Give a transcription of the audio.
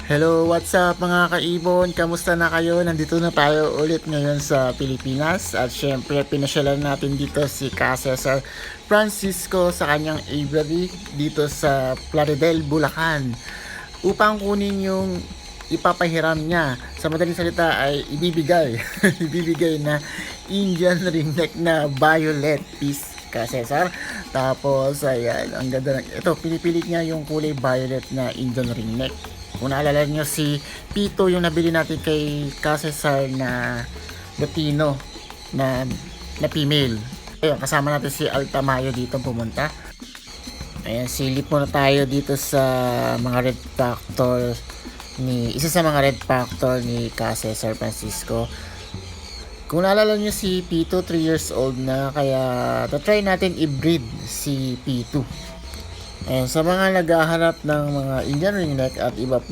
Hello, what's up mga kaibon? Kamusta na kayo? Nandito na tayo ulit ngayon sa Pilipinas at syempre pinasyalan natin dito si Ka Cesar Francisco sa kanyang aviary dito sa Plaridel, Bulacan upang kunin yung ipapahiram niya. Sa madaling salita ay ibibigay ibibigay na Indian ringneck na violet piece, Ka Cesar. Tapos ayan, ang ganda ng ito, pinipilit niya yung kulay violet na Indian ringneck. Kung naalala nyo si Pito yung nabili natin kay Cesar na Latino na female. Ayun, kasama natin si Altamayo dito pumunta. Ayan, silip muna tayo dito sa mga red factor isa sa mga red factor ni Cesar Francisco. Kung naalala nyo si Pito, 3 years old na, kaya try natin i-breed si Pito. Ayan, sa mga naghahanap ng mga Indian ringneck at iba pa